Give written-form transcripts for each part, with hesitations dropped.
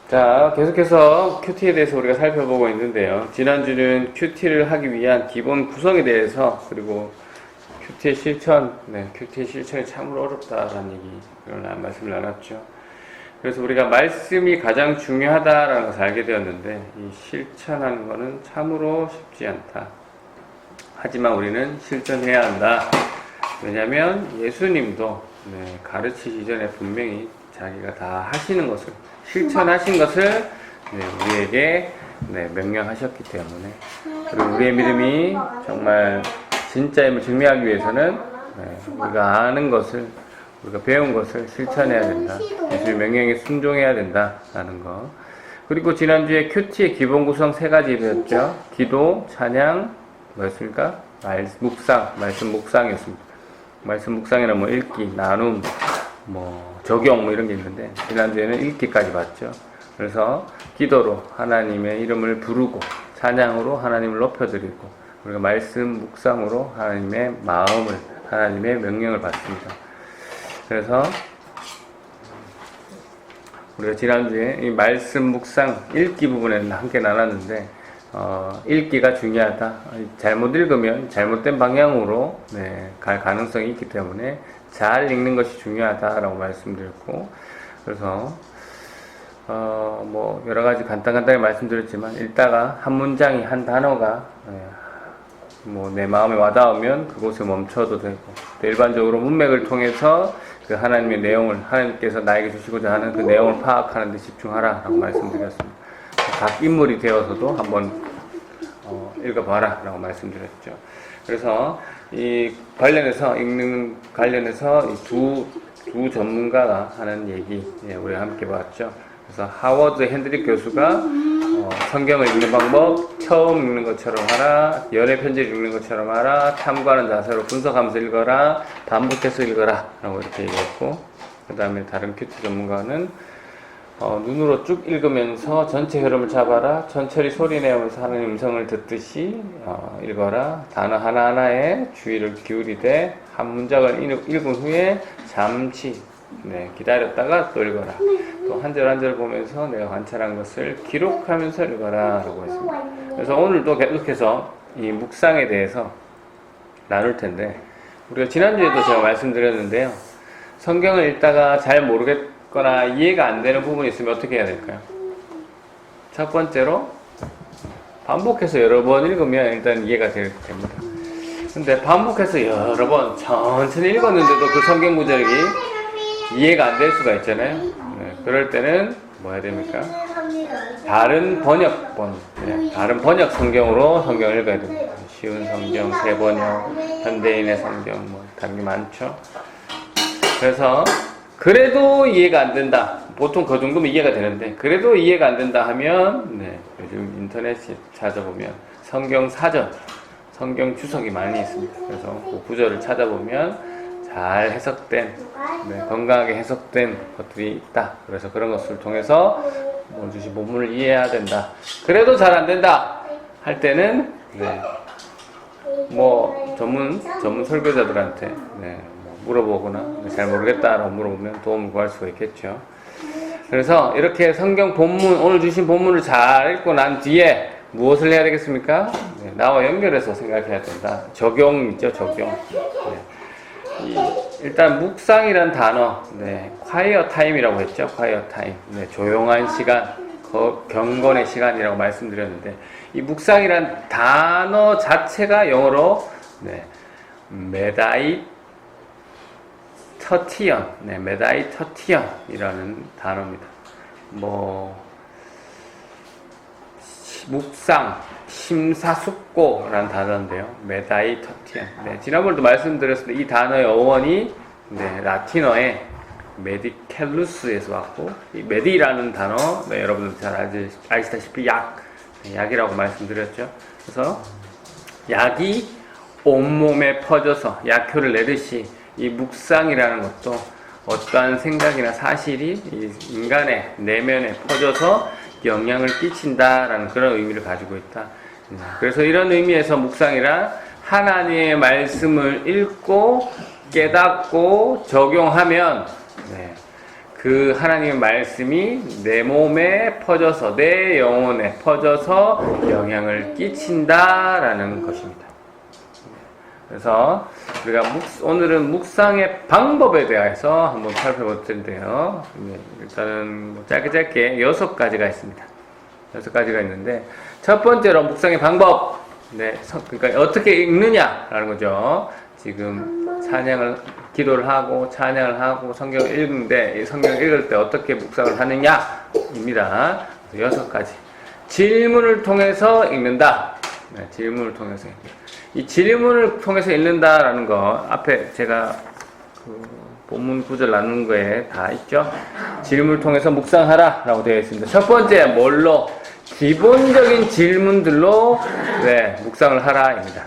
자, 계속해서 큐티에 대해서 우리가 살펴보고 있는데요. 지난주는 큐티를 하기 위한 기본 구성에 대해서, 그리고 큐티의 실천, 큐티의 실천이 참으로 어렵다라는 그런 말씀을 나눴죠. 그래서 우리가 말씀이 가장 중요하다라는 것을 알게 되었는데, 이 실천하는 것은 참으로 쉽지 않다. 하지만 우리는 실천해야 한다. 왜냐하면 예수님도 가르치기 전에 분명히 자기가 다 하시는 것을, 실천하신 것을 우리에게 명령하셨기 때문에, 그리고 우리의 믿음이 정말 진짜임을 증명하기 위해서는 우리가 아는 것을, 우리가 배운 것을 실천해야 된다. 예수의 명령에 순종해야 된다라는 것. 그리고 지난주에 큐티의 기본 구성 3가지 배웠죠. 기도, 찬양, 뭐였습니까? 말씀 묵상이었습니다. 말씀 묵상에는 뭐 읽기, 나눔, 뭐 적용 뭐 이런 게 있는데, 지난주에는 읽기까지 봤죠. 그래서 기도로 하나님의 이름을 부르고, 찬양으로 하나님을 높여드리고, 우리가 말씀 묵상으로 하나님의 마음을, 하나님의 명령을 받습니다. 그래서 우리가 지난주에 이 말씀 묵상 읽기 부분에는 함께 나눴는데, 읽기가 중요하다. 잘못 읽으면 잘못된 방향으로 갈 가능성이 있기 때문에 잘 읽는 것이 중요하다라고 말씀드렸고, 그래서 뭐 여러 가지 간단하게 말씀드렸지만, 읽다가 한 문장이, 한 단어가 뭐 내 마음에 와닿으면 그곳에 멈춰도 되고, 또 일반적으로 문맥을 통해서 그 하나님의 내용을, 하나님께서 나에게 주시고자 하는 그 내용을 파악하는 데 집중하라라고 말씀드렸습니다. 각 인물이 되어서도 한번 읽어봐라 라고 말씀드렸죠. 그래서 이 관련해서, 읽는 관련해서 이 두 전문가가 하는 얘기, 우리가 함께 봤죠. 그래서 하워드 핸드릭 교수가 성경을 읽는 방법, 처음 읽는 것처럼 하라, 연애 편지를 읽는 것처럼 하라, 탐구하는 자세로 분석하면서 읽어라, 반복해서 읽어라 라고 이렇게 얘기했고, 그 다음에 다른 큐티 전문가는 눈으로 쭉 읽으면서 전체 흐름을 잡아라, 천천히 소리 내면서 하나님의 음성을 듣듯이 읽어라, 단어 하나하나에 주의를 기울이되 한 문장을 읽은 후에 잠시 기다렸다가 또 읽어라, 또 한 절 한 절 보면서 내가 관찰한 것을 기록하면서 읽어라 라고 했습니다. 그래서 오늘도 계속해서 이 묵상에 대해서 나눌 텐데, 우리가 지난주에도 제가 말씀드렸는데요, 성경을 읽다가 잘 모르겠거나 이해가 안 되는 부분이 있으면 어떻게 해야 될까요? 첫 번째로 반복해서 여러 번 읽으면 일단 이해가 됩니다. 근데 반복해서 여러 번 천천히 읽었는데도 그 성경 구절이 이해가 안 될 수가 있잖아요. 그럴 때는 뭐 해야 됩니까? 다른 번역본, 다른 번역 성경으로 성경을 읽어야 됩니다. 쉬운 성경, 새번역, 현대인의 성경, 뭐 다른 게 많죠. 그래서 그래도 이해가 안 된다. 보통 그 정도면 이해가 되는데, 그래도 이해가 안 된다 하면 요즘 인터넷에 찾아보면 성경 사전, 성경 주석이 많이 있습니다. 그래서 그 구절을 찾아보면 잘 해석된, 건강하게 해석된 것들이 있다. 그래서 그런 것을 통해서 주신 본문을 이해해야 된다. 그래도 잘 안 된다 할 때는 뭐 전문 설교자들한테 물어보거나 잘 모르겠다라고 물어보면 도움을 구할 수가 있겠죠. 그래서 이렇게 성경 본문, 오늘 주신 본문을 잘 읽고 난 뒤에 무엇을 해야 되겠습니까? 나와 연결해서 생각해야 된다. 적용 있죠, 적용. 일단 묵상이란 단어, quiet time이라고 했죠. quiet time, 조용한 시간, 경건의 시간이라고 말씀드렸는데, 이 묵상이란 단어 자체가 영어로 메다이터티언, 메다이터티언이라는 단어입니다. 묵상, 심사숙고라는 단어인데요. 메다이터티언. 지난번에도 말씀드렸는데, 이 단어의 어원이 라틴어의 메디켈루스에서 왔고, 이 메디라는 단어, 여러분들 잘 아시다시피 약이라고 말씀드렸죠. 그래서 약이 온몸에 퍼져서 약효를 내듯이, 이 묵상이라는 것도 어떠한 생각이나 사실이 이 인간의 내면에 퍼져서 영향을 끼친다라는 그런 의미를 가지고 있다. 그래서 이런 의미에서 묵상이란 하나님의 말씀을 읽고 깨닫고 적용하면 그 하나님의 말씀이 내 몸에 퍼져서 내 영혼에 퍼져서 영향을 끼친다라는 것입니다. 그래서 우리가 오늘은 묵상의 방법에 대해서 한번 살펴볼 텐데요. 일단은 짧게 6가지가 있습니다. 6가지가 있는데 첫 번째로 묵상의 방법, 그러니까 어떻게 읽느냐라는 거죠. 지금 기도를 하고 찬양을 하고 성경을 읽는데 이 성경을 읽을 때 어떻게 묵상을 하느냐입니다. 6가지. 질문을 통해서 읽는다. 질문을 통해서 읽는다. 이 질문을 통해서 읽는다라는 거 앞에 제가 본문 구절 나눈 거에 다 있죠. 질문을 통해서 묵상하라 라고 되어 있습니다. 첫 번째 뭘로? 기본적인 질문들로 묵상을 하라입니다.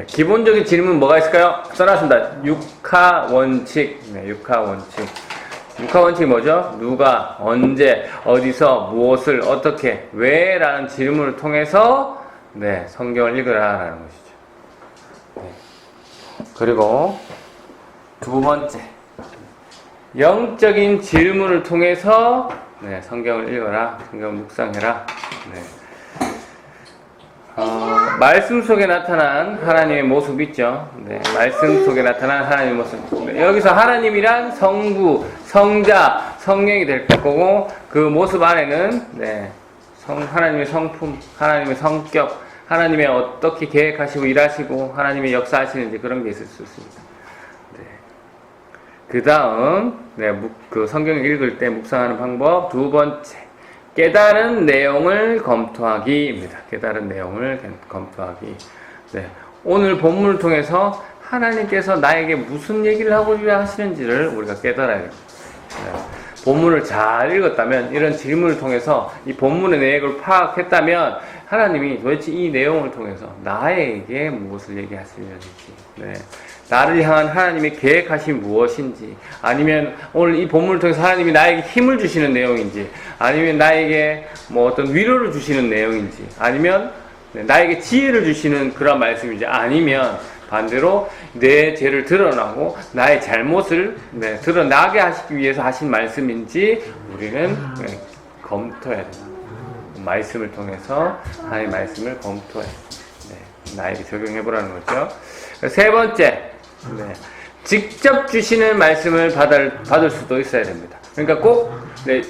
기본적인 질문 뭐가 있을까요? 써놨습니다. 육하 원칙. 육하 원칙. 육하 원칙이 뭐죠? 누가, 언제, 어디서, 무엇을, 어떻게, 왜? 라는 질문을 통해서 성경을 읽으라라는 것이죠. 그리고 두 번째, 영적인 질문을 통해서 성경을 읽어라, 성경을 묵상해라. 말씀 속에 나타난 하나님의 모습 있죠. 말씀 속에 나타난 하나님의 모습. 여기서 하나님이란 성부, 성자, 성령이 될 거고 그 모습 안에는 하나님의 성품, 하나님의 성격, 하나님의 어떻게 계획하시고 일하시고 하나님의 역사하시는지 그런 게 있을 수 있습니다. 그 다음 그 성경을 읽을 때 묵상하는 방법 두 번째, 깨달은 내용을 검토하기입니다. 깨달은 내용을 검토하기. 오늘 본문을 통해서 하나님께서 나에게 무슨 얘기를 하고 하시는지를 우리가 깨달아야 됩니다. 본문을 잘 읽었다면, 이런 질문을 통해서 이 본문의 내용을 파악했다면 하나님이 도대체 이 내용을 통해서 나에게 무엇을 얘기하시는지, 나를 향한 하나님의 계획하신 무엇인지, 아니면 오늘 이 본문을 통해서 하나님이 나에게 힘을 주시는 내용인지, 아니면 나에게 어떤 위로를 주시는 내용인지, 아니면 나에게 지혜를 주시는 그런 말씀인지, 아니면 반대로 내 죄를 드러나고 나의 잘못을 드러나게 하시기 위해서 하신 말씀인지 우리는 검토해야 됩니다. 말씀을 통해서 하나님의 말씀을 검토해 나에게 적용해보라는 거죠. 세 번째, 직접 주시는 말씀을 받을 수도 있어야 됩니다. 그러니까 꼭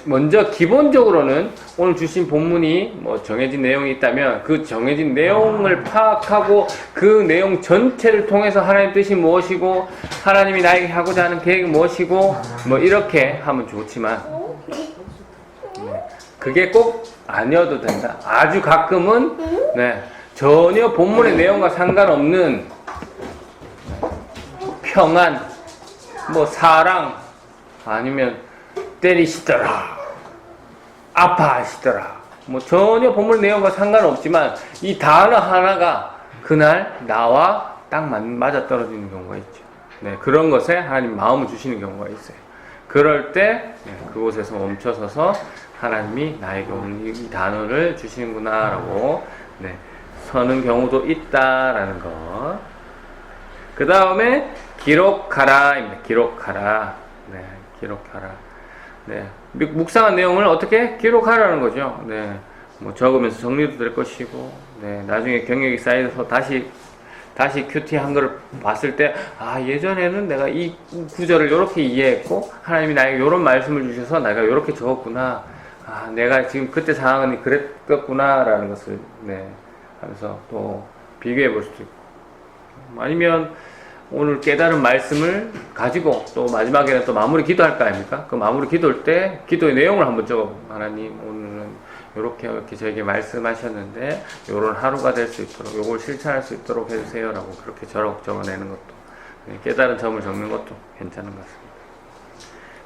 먼저 기본적으로는 오늘 주신 본문이 정해진 내용이 있다면 그 정해진 내용을 파악하고 그 내용 전체를 통해서 하나님 뜻이 무엇이고 하나님이 나에게 하고자 하는 계획이 무엇이고 이렇게 하면 좋지만 그게 꼭 아니어도 된다. 아주 가끔은 전혀 본문의 내용과 상관없는 평안, 사랑, 아니면 때리시더라, 아파하시더라, 전혀 본문 내용과 상관없지만 이 단어 하나가 그날 나와 딱 맞아떨어지는 경우가 있죠. 그런 것에 하나님 마음을 주시는 경우가 있어요. 그럴 때 그곳에서 멈춰서서 하나님이 나에게 오늘 이 단어를 주시는구나 라고 서는 경우도 있다라는 것. 그 다음에 기록하라입니다. 기록하라. 기록하라. 묵상한 내용을 어떻게 기록하라는 거죠. 적으면서 정리도 될 것이고, 나중에 경력이 쌓여서 다시 큐티한 걸 봤을 때, 예전에는 내가 이 구절을 이렇게 이해했고, 하나님이 나에게 이런 말씀을 주셔서 내가 이렇게 적었구나. 내가 지금 그때 상황은 그랬겠구나, 라는 것을, 하면서 또 비교해 볼 수도 있고. 아니면, 오늘 깨달은 말씀을 가지고 또 마지막에는 또 마무리 기도할 거 아닙니까? 그 마무리 기도할 때 기도의 내용을 한번 적어. 하나님, 오늘은 이렇게 저에게 말씀하셨는데 요런 하루가 될 수 있도록 요걸 실천할 수 있도록 해주세요 라고 그렇게 적어내는 것도, 깨달은 점을 적는 것도 괜찮은 것 같습니다.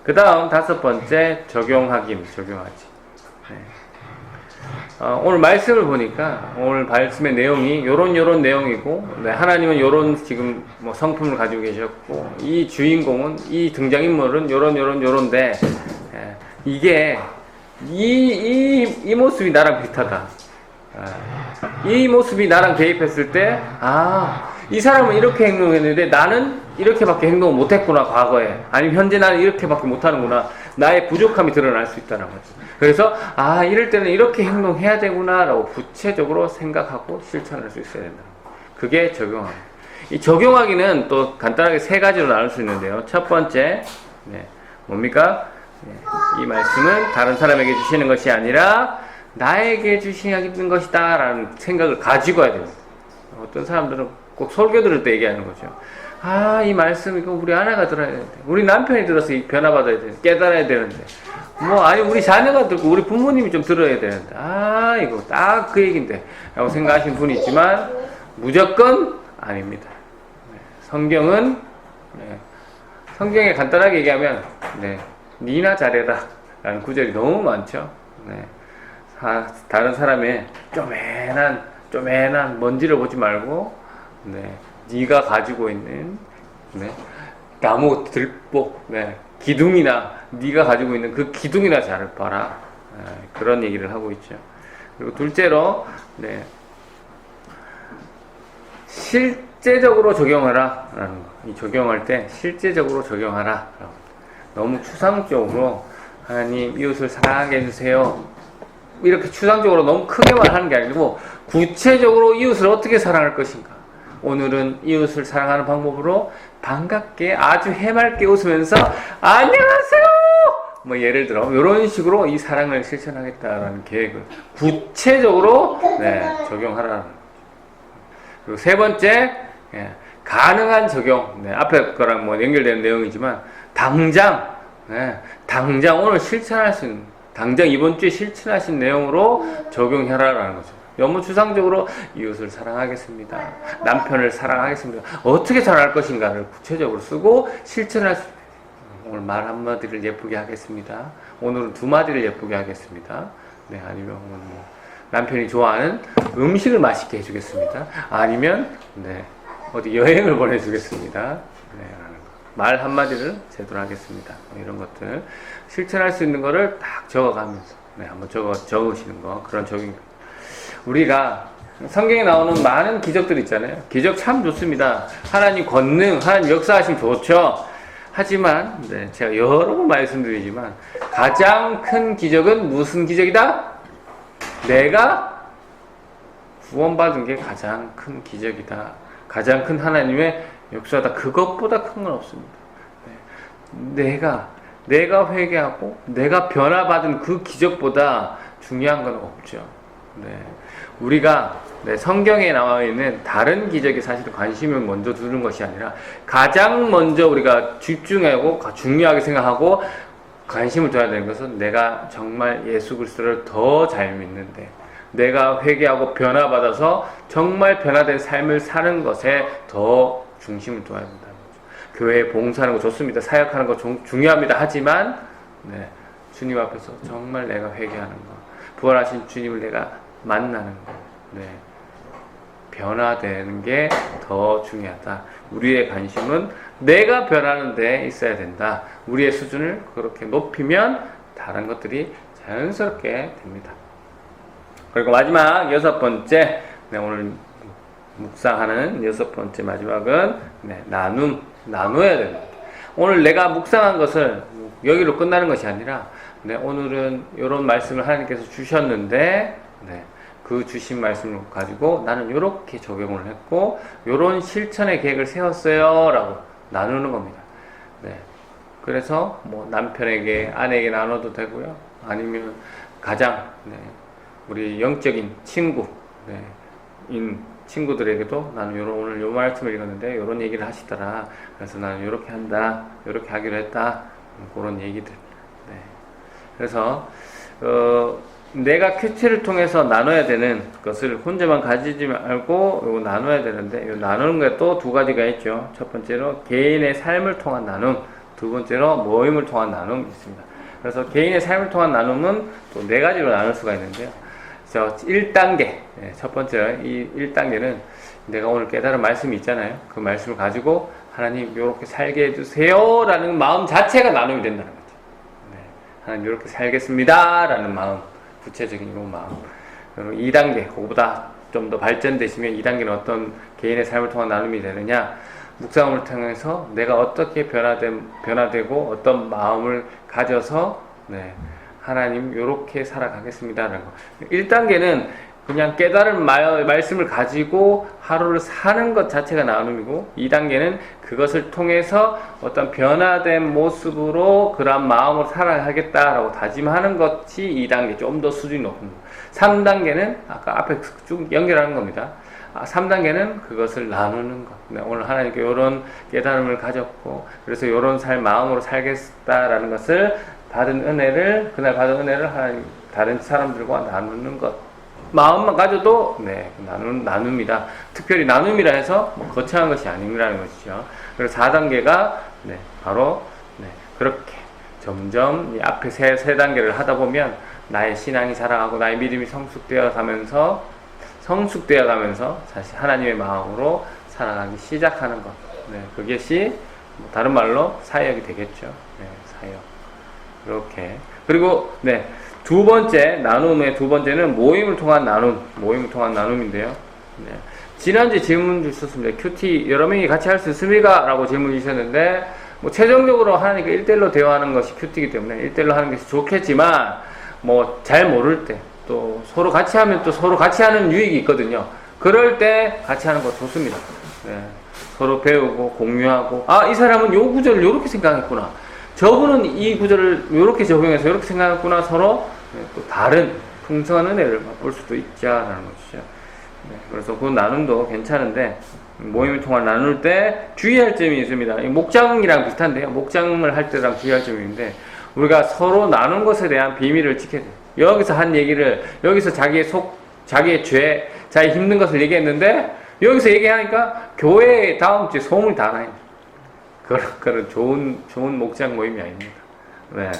그 다음 다섯 번째, 적용하기입니다. 적용하지. 오늘 말씀을 보니까 오늘 말씀의 내용이 요런 내용이고, 하나님은 요런 지금 성품을 가지고 계셨고, 이 주인공은, 이 등장인물은 요런데, 이게 이 모습이 나랑 비슷하다. 이 모습이 나랑 대입했을 때, 이 사람은 이렇게 행동했는데 나는 이렇게밖에 행동을 못했구나 과거에. 아니면 현재 나는 이렇게밖에 못하는구나. 나의 부족함이 드러날 수 있다는 거죠. 그래서 이럴 때는 이렇게 행동해야 되구나 라고 구체적으로 생각하고 실천할 수 있어야 된다. 그게 적용하기. 이 적용하기는 또 간단하게 세 가지로 나눌 수 있는데요. 첫 번째 뭡니까? 이 말씀은 다른 사람에게 주시는 것이 아니라 나에게 주시는 것이다 라는 생각을 가지고 해야 됩니다. 어떤 사람들은 꼭 설교 들을 때 얘기하는 거죠. 이 말씀 이거 우리 아내가 들어야 되는데, 우리 남편이 들어서 변화받아야 되는데, 깨달아야 되는데, 아니 우리 자녀가 듣고 우리 부모님이 좀 들어야 되는데, 이거 딱 그 얘긴데 라고 생각하시는 분이 있지만 무조건 아닙니다. 성경은 성경에 간단하게 얘기하면 니나 잘해라 라는 구절이 너무 많죠. 다른 사람의 쪼매난 먼지를 보지 말고 네가 가지고 있는 나무 들복 기둥이나 네가 가지고 있는 그 기둥이나 잘 봐라. 그런 얘기를 하고 있죠. 그리고 둘째로 실제적으로 적용하라 라는 거. 이 적용할 때 실제적으로 적용하라 라고. 너무 추상적으로 하나님 이웃을 사랑하게 해주세요 이렇게 추상적으로 너무 크게만 하는 게 아니고 구체적으로 이웃을 어떻게 사랑할 것인가. 오늘은 이웃을 사랑하는 방법으로 반갑게 아주 해맑게 웃으면서 안녕하세요 예를 들어 이런 식으로 이 사랑을 실천하겠다라는 계획을 구체적으로 적용하라는 거죠. 그리고 세 번째 가능한 적용. 앞에 거랑 연결되는 내용이지만 당장 오늘 실천할 수 있는, 당장 이번 주에 실천하신 내용으로 적용해라라는 거죠. 너무 추상적으로 이웃을 사랑하겠습니다. 남편을 사랑하겠습니다. 어떻게 사랑할 것인가를 구체적으로 쓰고 실천할 수 있는. 오늘 말 한마디를 예쁘게 하겠습니다. 오늘은 두 마디를 예쁘게 하겠습니다. 아니면 오늘 남편이 좋아하는 음식을 맛있게 해주겠습니다. 아니면 어디 여행을 보내주겠습니다. 말 한마디를 제대로 하겠습니다. 이런 것들 실천할 수 있는 거를 딱 적어가면서 한번 적으시는 거. 그런 적용. 우리가 성경에 나오는 많은 기적들 있잖아요. 기적 참 좋습니다. 하나님 권능, 하나님 역사하심 좋죠. 하지만 제가 여러 번 말씀드리지만 가장 큰 기적은 무슨 기적이다? 내가 구원받은 게 가장 큰 기적이다. 가장 큰 하나님의 역사다. 그것보다 큰 건 없습니다. 내가 회개하고 내가 변화받은 그 기적보다 중요한 건 없죠. 우리가 성경에 나와 있는 다른 기적에 사실 관심을 먼저 두는 것이 아니라 가장 먼저 우리가 집중하고 중요하게 생각하고 관심을 둬야 되는 것은 내가 정말 예수 그리스도를 더 잘 믿는데 내가 회개하고 변화받아서 정말 변화된 삶을 사는 것에 더 중심을 둬야 된다는 거죠. 교회에 봉사하는 거 좋습니다. 사역하는 거 중요합니다. 하지만 주님 앞에서 정말 내가 회개하는 거, 부활하신 주님을 내가 만나는 거, 변화되는 게 더 중요하다. 우리의 관심은 내가 변하는 데 있어야 된다. 우리의 수준을 그렇게 높이면 다른 것들이 자연스럽게 됩니다. 그리고 마지막 여섯 번째, 오늘 묵상하는 여섯 번째 마지막은 나눠야 됩니다. 오늘 내가 묵상한 것을 여기로 끝나는 것이 아니라 오늘은 이런 말씀을 하나님께서 주셨는데 그 주신 말씀을 가지고 나는 이렇게 적용을 했고 이런 실천의 계획을 세웠어요 라고 나누는 겁니다. 그래서 남편에게 아내에게 나눠도 되고요. 아니면 가장 우리 영적인 친구들에게도 나는 오늘 요 말씀을 읽었는데 이런 얘기를 하시더라. 그래서 나는 이렇게 한다, 이렇게 하기로 했다. 그런 얘기들. 그래서 내가 큐티를 통해서 나눠야 되는 것을 혼자만 가지지 말고 이거 나눠야 되는데, 이 나누는 게 또 두 가지가 있죠. 첫 번째로 개인의 삶을 통한 나눔, 두 번째로 모임을 통한 나눔이 있습니다. 그래서 개인의 삶을 통한 나눔은 또 네 가지로 나눌 수가 있는데요. 1단계, 첫 번째 이 1단계는 내가 오늘 깨달은 말씀이 있잖아요. 그 말씀을 가지고 하나님 이렇게 살게 해주세요 라는 마음 자체가 나눔이 된다는 거죠. 하나님 이렇게 살겠습니다 라는 마음, 구체적인 이런 마음. 그리고 2단계, 그거보다 좀 더 발전되시면 2단계는 어떤 개인의 삶을 통한 나눔이 되느냐, 묵상을 통해서 내가 어떻게 변화되고 어떤 마음을 가져서 네, 하나님 요렇게 살아가겠습니다라는 거. 1단계는 그냥 깨달은 말씀을 가지고 하루를 사는 것 자체가 나눔이고, 2단계는 그것을 통해서 어떤 변화된 모습으로 그런 마음으로 살아가겠다라고 다짐하는 것이 2단계, 좀 더 수준이 높은 거. 3단계는 아까 앞에 쭉 연결하는 겁니다. 3단계는 그것을 나누는 것. 네, 오늘 하나님께 이런 깨달음을 가졌고, 그래서 이런 마음으로 살겠다라는 것을 받은 은혜를, 그날 받은 은혜를 하나님, 다른 사람들과 나누는 것. 마음만 가져도 네, 나눔이다. 특별히 나눔이라 해서 뭐 거창한 것이 아니라는 것이죠. 그래서 4단계가 네, 바로 네, 그렇게 점점 이 앞에 세 단계를 하다 보면 나의 신앙이 자라가고 나의 믿음이 성숙되어 가면서 사실 하나님의 마음으로 살아가기 시작하는 것. 네, 그것이 뭐 다른 말로 사역이 되겠죠. 네, 사역. 이렇게. 그리고 네. 두 번째, 나눔의 두 번째는 모임을 통한 나눔인데요. 네. 지난주에 질문 주셨습니다. 큐티 여러 명이 같이 할 수 있습니까? 라고 질문 주셨는데, 뭐, 최종적으로 하나님과 1대1로 대화하는 것이 큐티이기 때문에 1대1로 하는 것이 좋겠지만, 뭐, 잘 모를 때, 또 서로 같이 하면 또 서로 같이 하는 유익이 있거든요. 그럴 때 같이 하는 거 좋습니다. 네. 서로 배우고, 공유하고, 이 사람은 요 구절을 요렇게 생각했구나. 저분은 이 구절을 요렇게 적용해서 요렇게 생각했구나. 서로 또 다른 풍성한 은혜를 맛볼 수도 있자라는 것이죠. 네, 그래서 그 나눔도 괜찮은데, 모임을 통해 나눌 때 주의할 점이 있습니다. 목장이랑 비슷한데요. 목장을 할 때랑 주의할 점이 있는데, 우리가 서로 나눈 것에 대한 비밀을 지켜야 돼요. 여기서 한 얘기를, 여기서 자기의 죄, 자기 힘든 것을 얘기했는데, 여기서 얘기하니까 교회에 다음 주에 소문이 다 나요. 그런 좋은 목장 모임이 아닙니다. 네.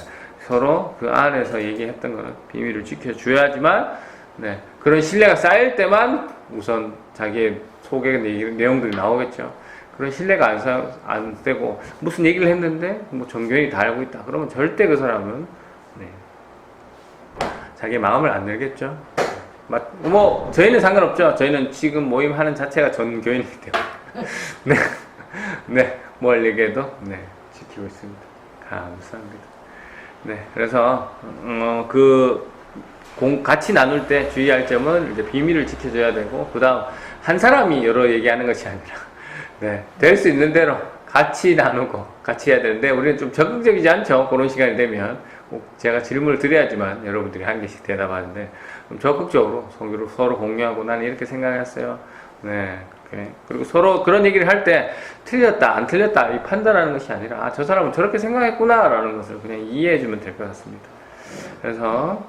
서로 그 안에서 얘기했던 거는 비밀을 지켜줘야지만, 네. 그런 신뢰가 쌓일 때만 우선 자기의 속의 내용들이 나오겠죠. 그런 신뢰가 안 되고, 무슨 얘기를 했는데, 뭐 정교인이 다 알고 있다. 그러면 절대 그 사람은, 네. 자기의 마음을 안 열겠죠. 뭐, 저희는 상관없죠. 저희는 지금 모임하는 자체가 전교인이기 때문에. 네. 네. 뭘 얘기해도, 네. 지키고 있습니다. 감사합니다. 네. 그래서, 같이 나눌 때 주의할 점은 이제 비밀을 지켜줘야 되고, 그 다음, 한 사람이 여러 얘기하는 것이 아니라, 네. 될 수 있는 대로 같이 나누고, 같이 해야 되는데, 우리는 좀 적극적이지 않죠. 그런 시간이 되면. 제가 질문을 드려야지만 여러분들이 한 개씩 대답하는데, 좀 적극적으로 서로 공유하고, 나는 이렇게 생각했어요. 네. 그리고 서로 그런 얘기를 할 때 틀렸다 안 틀렸다 이 판단하는 것이 아니라 저 사람은 저렇게 생각했구나 라는 것을 그냥 이해해 주면 될 것 같습니다. 그래서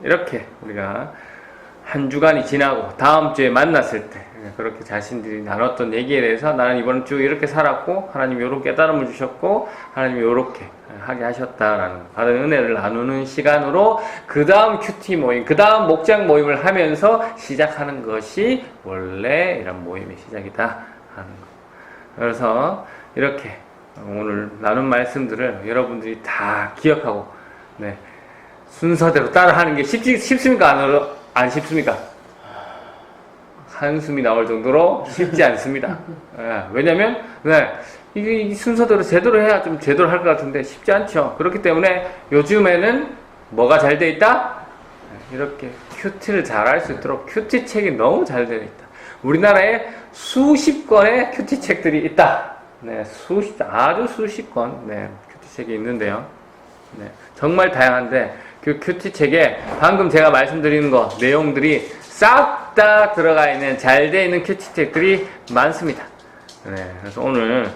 이렇게 우리가 한 주간이 지나고 다음 주에 만났을 때 그렇게 자신들이 나눴던 얘기에 대해서 나는 이번 주 이렇게 살았고 하나님이 이런 깨달음을 주셨고 하나님이 이렇게 하게 하셨다라는 받은 은혜를 나누는 시간으로 그 다음 큐티 모임, 그 다음 목장 모임을 하면서 시작하는 것이 원래 이런 모임의 시작이다 하는 거. 그래서 이렇게 오늘 나눈 말씀들을 여러분들이 다 기억하고 네, 순서대로 따라하는 게 쉽습니까? 안 쉽습니까? 한숨이 나올 정도로 쉽지 않습니다. 왜냐면 이게 순서대로 제대로 해야 좀 제대로 할 것 같은데 쉽지 않죠. 그렇기 때문에 요즘에는 뭐가 잘 돼 있다? 이렇게 큐티를 잘 할 수 있도록 큐티 책이 너무 잘 되어 있다. 우리나라에 수십 권의 큐티 책들이 있다. 네, 아주 수십 권, 네, 큐티 책이 있는데요. 네, 정말 다양한데 그 큐티 책에 방금 제가 말씀드리는 거 내용들이 싹 다 들어가 있는 잘 되어 있는 큐티 책들이 많습니다. 네, 그래서 오늘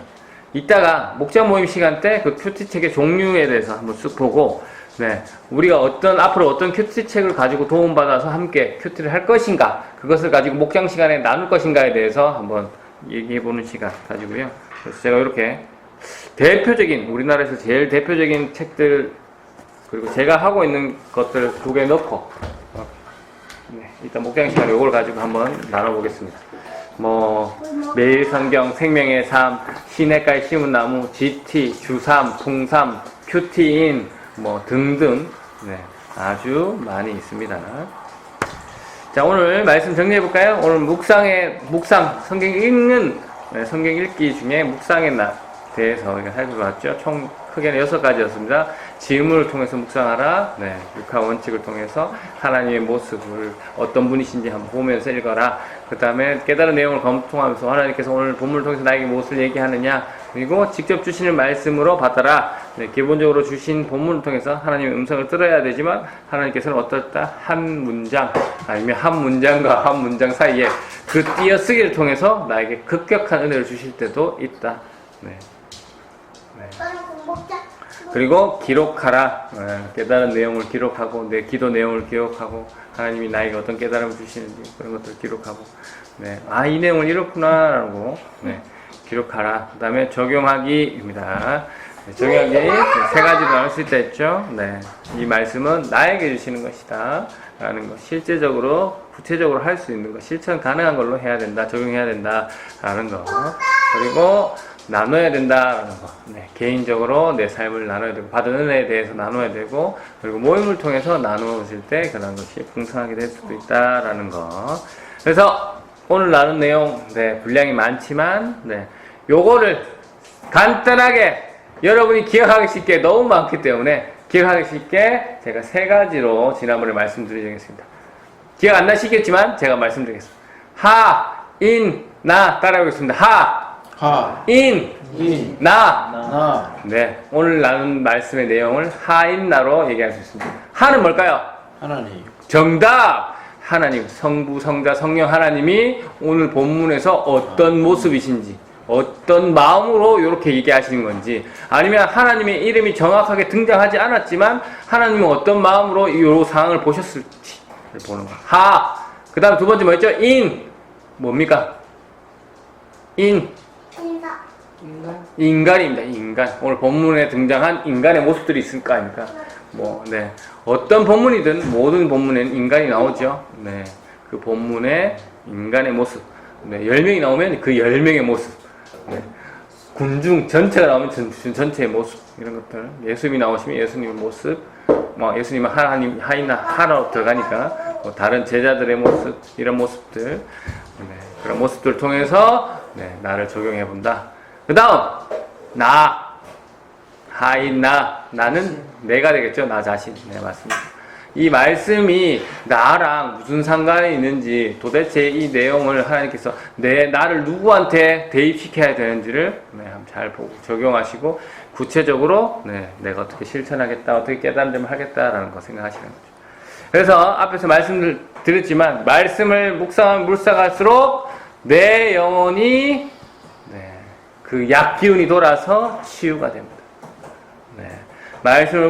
이따가 목장 모임 시간 때 그 큐티 책의 종류에 대해서 한번 쓱 보고, 네, 우리가 앞으로 어떤 큐티 책을 가지고 도움받아서 함께 큐티를 할 것인가, 그것을 가지고 목장 시간에 나눌 것인가에 대해서 한번 얘기해보는 시간 가지고요. 그래서 제가 이렇게 우리나라에서 제일 대표적인 책들, 그리고 제가 하고 있는 것들 2개 넣고, 네, 일단 목장 시간에 이걸 가지고 한번 나눠보겠습니다. 매일 성경, 생명의 삶, 시냇가에 심은 나무, GT, 주삼, 풍삼, 큐티인, 등등, 네, 아주 많이 있습니다. 자, 오늘 말씀 정리해볼까요? 오늘 묵상, 성경 읽는 네, 성경 읽기 중에 묵상의 날 대해서 우리가 살펴봤죠. 총 크게는 6가지였습니다. 지음을 통해서 묵상하라. 네, 육하 원칙을 통해서 하나님의 모습을 어떤 분이신지 한번 보면서 읽어라. 그 다음에 깨달은 내용을 검토하면서 하나님께서 오늘 본문을 통해서 나에게 무엇을 얘기하느냐. 그리고 직접 주시는 말씀으로 받아라. 네, 기본적으로 주신 본문을 통해서 하나님의 음성을 들어야 되지만 하나님께서는 어떻다? 한 문장 아니면 한 문장과 한 문장 사이에 그 띄어쓰기를 통해서 나에게 급격한 은혜를 주실 때도 있다. 네. 네. 그리고 기록하라. 네, 깨달은 내용을 기록하고 내 기도 내용을 기록하고 하나님이 나에게 어떤 깨달음을 주시는지 그런 것들을 기록하고 네. 아, 이 내용을 이렇구나 라고 네. 기록하라. 그 다음에 적용하기입니다. 네, 적용하기 네, 3가지로 나눌 수 있다 했죠. 네. 이 말씀은 나에게 주시는 것이다 라는 것, 실제적으로 구체적으로 할 수 있는 것, 실천 가능한 걸로 해야 된다, 적용해야 된다 라는 것, 그리고 나눠야 된다라는 거. 네, 개인적으로 내 삶을 나눠야 되고 받은 은혜에 대해서 나눠야 되고 그리고 모임을 통해서 나누어질 때 그런 것이 풍성하게 될 수도 있다라는 거. 그래서 오늘 나눈 내용 네, 분량이 많지만 네, 요거를 간단하게 여러분이 기억하기 쉽게 너무 많기 때문에 기억하기 쉽게 제가 3가지로 지난번에 말씀드리겠습니다. 기억 안 나시겠지만 제가 말씀드리겠습니다. 하, 인, 나 따라하겠습니다. 하, 인, 나. 네, 오늘 나눈 말씀의 내용을 하인나로 얘기할 수 있습니다. 하는 뭘까요? 하나님. 정답! 하나님, 성부, 성자, 성령 하나님이 오늘 본문에서 어떤 모습이신지 어떤 마음으로 이렇게 얘기하시는 건지 아니면 하나님의 이름이 정확하게 등장하지 않았지만 하나님은 어떤 마음으로 이 상황을 보셨을지 보는 거. 하! 그 다음 2번째 뭐였죠? 인! 뭡니까? 인간입니다. 인간. 오늘 본문에 등장한 인간의 모습들이 있을 거 아닙니까? 네. 어떤 본문이든 모든 본문에는 인간이 나오죠. 네. 그 본문에 인간의 모습. 네. 10명이 나오면 그 10명의 모습. 네. 군중 전체가 나오면 전체의 모습. 이런 것들. 예수님이 나오시면 예수님의 모습. 예수님은 하나님, 하이나, 하나로 들어가니까 다른 제자들의 모습, 이런 모습들. 네. 그런 모습들을 통해서 네. 나를 적용해 본다. 그 다음, 나는 내가 되겠죠. 나 자신. 네, 맞습니다. 이 말씀이 나랑 무슨 상관이 있는지 도대체 이 내용을 하나님께서 나를 누구한테 대입시켜야 되는지를 네, 한번 잘 보고 적용하시고 구체적으로 내가 어떻게 실천하겠다, 어떻게 깨달음을 하겠다라는 거 생각하시는 거죠. 그래서 앞에서 말씀을 드렸지만 말씀을 묵상할수록 내 영혼이 그 약기운이 돌아서 치유가 됩니다. 네. 말씀을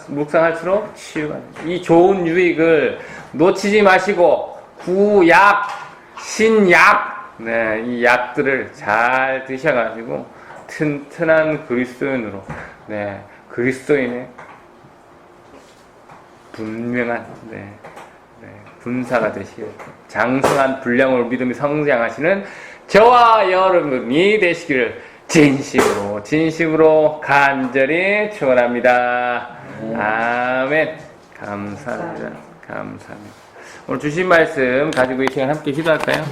묵상할수록 치유가 됩니다. 이 좋은 유익을 놓치지 마시고 구약, 신약 이 약들을 잘 드셔가지고 튼튼한 그리스도인으로 그리스도인의 분명한 군사가 되시길 장성한 분량으로 믿음이 성장하시는 저와 여러분이 되시기를 진심으로 간절히 축원합니다. 아멘. 감사합니다. 오늘 주신 말씀 가지고 이 시간 함께 기도할까요?